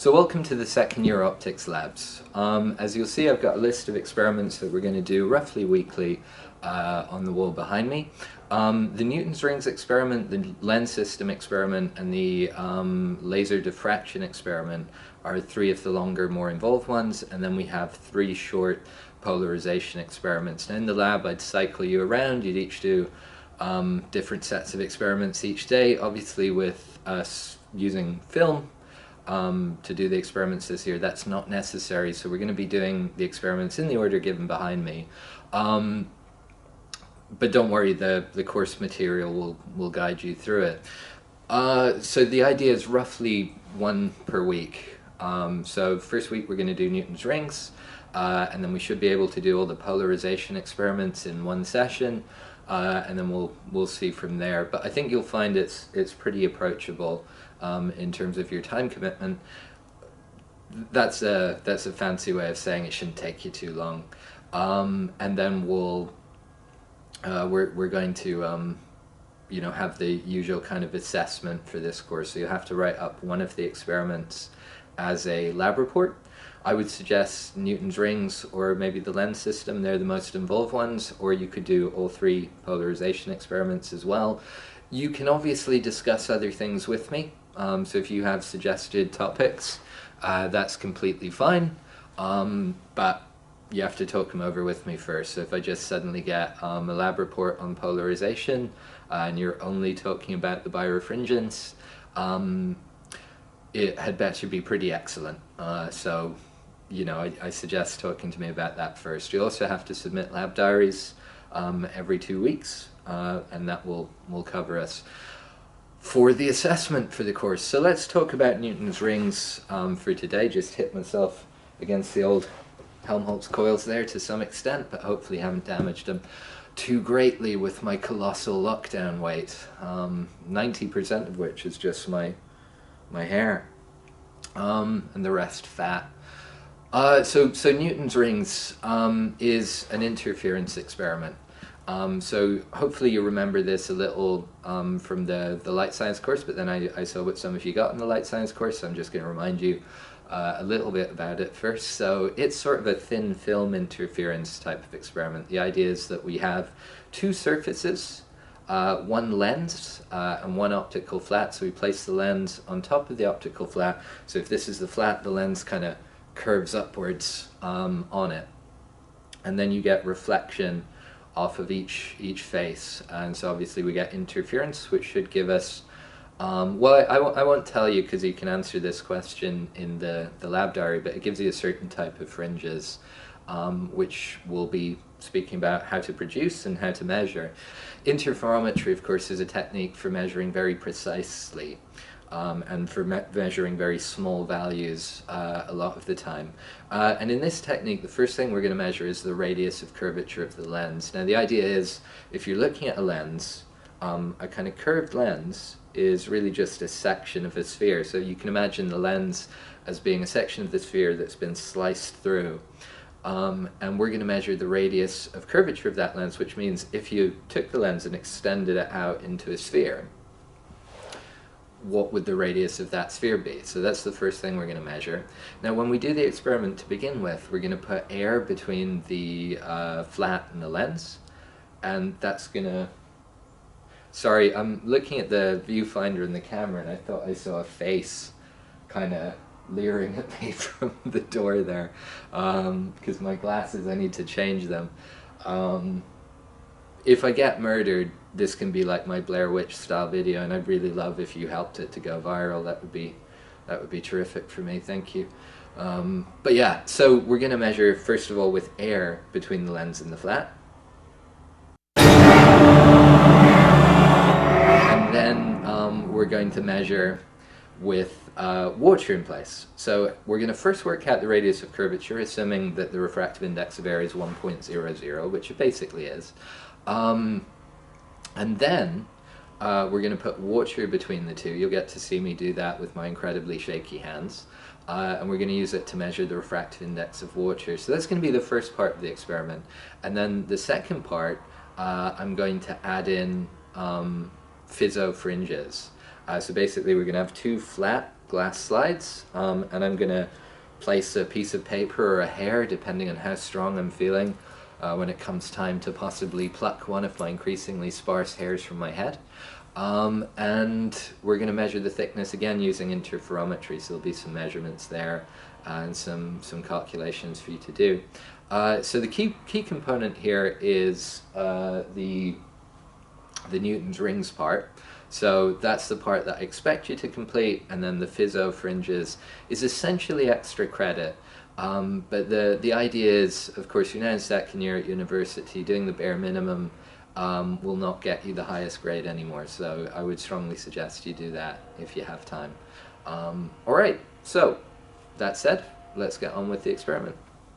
So welcome to the second year optics labs. As you'll see, I've got a list of experiments that we're going to do roughly weekly on the wall behind me. The Newton's rings experiment, the lens system experiment, and the laser diffraction experiment are three of the longer, more involved ones, and then we have three short polarization experiments. Now in the lab I'd cycle you around, you'd each do different sets of experiments each day, obviously with us using film to do the experiments this year. That's not necessary, so we're going to be doing the experiments in the order given behind me. But don't worry, the course material will guide you through it. So the idea is roughly one per week. So first week we're going to do Newton's rings, and then we should be able to do all the polarization experiments in one session, and then we'll see from there. But I think you'll find it's pretty approachable in terms of your time commitment. That's a fancy way of saying it shouldn't take you too long. And then we're going to have the usual kind of assessment for this course. So you have to write up one of the experiments as a lab report. I would suggest Newton's rings or maybe the lens system. They're the most involved ones, or you could do all three polarization experiments as well. You can obviously discuss other things with me. So if you have suggested topics, that's completely fine. But you have to talk them over with me first. So if I just suddenly get a lab report on polarization and you're only talking about the birefringence, it had better be pretty excellent. So I suggest talking to me about that first. You also have to submit lab diaries every 2 weeks, and that will cover us for the assessment for the course. So let's talk about Newton's rings for today. Just hit myself against the old Helmholtz coils there to some extent, but hopefully haven't damaged them too greatly with my colossal lockdown weight, 90% of which is just my hair, and the rest fat. So Newton's rings is an interference experiment. So hopefully you remember this a little from the light science course, but then I saw what some of you got in the light science course, so I'm just going to remind you a little bit about it first. So it's sort of a thin film interference type of experiment. The idea is that we have two surfaces, one lens and one optical flat. So we place the lens on top of the optical flat. So if this is the flat, the lens kind of curves upwards on it. And then you get reflection off of each face, and so obviously we get interference, which should give us well, I won't tell you because you can answer this question in the lab diary, but it gives you a certain type of fringes, which we'll be speaking about how to produce and how to measure. Interferometry, of course, is a technique for measuring very precisely, and for measuring very small values a lot of the time. And in this technique, the first thing we're going to measure is the radius of curvature of the lens. Now the idea is, if you're looking at a lens, a kind of curved lens is really just a section of a sphere. So you can imagine the lens as being a section of the sphere that's been sliced through. And we're going to measure the radius of curvature of that lens, which means if you took the lens and extended it out into a sphere, what would the radius of that sphere be? So that's the first thing we're going to measure. Now when we do the experiment to begin with, we're going to put air between the flat and the lens, and that's going to... Sorry, I'm looking at the viewfinder in the camera and I thought I saw a face kind of leering at me from the door there, because my glasses, I need to change them. If I get murdered, this can be like my Blair Witch style video, and I'd really love if you helped it to go viral. That would be terrific for me, thank you. But yeah, so we're going to measure first of all with air between the lens and the flat. And then we're going to measure with water in place. So we're going to first work out the radius of curvature, assuming that the refractive index of air is 1.00, which it basically is. And then we're going to put water between the two. You'll get to see me do that with my incredibly shaky hands. And we're going to use it to measure the refractive index of water. So that's going to be the first part of the experiment. And then the second part, I'm going to add in physo fringes. So basically we're going to have two flat glass slides, and I'm going to place a piece of paper or a hair, depending on how strong I'm feeling, when it comes time to possibly pluck one of my increasingly sparse hairs from my head. And we're going to measure the thickness again using interferometry, so there'll be some measurements there and some calculations for you to do. So the key component here is the Newton's rings part. So that's the part that I expect you to complete, and then the phys fringes is essentially extra credit. But the idea is, of course, you're now in second year at university. Doing the bare minimum will not get you the highest grade anymore, so I would strongly suggest you do that if you have time. All right, so that said, let's get on with the experiment.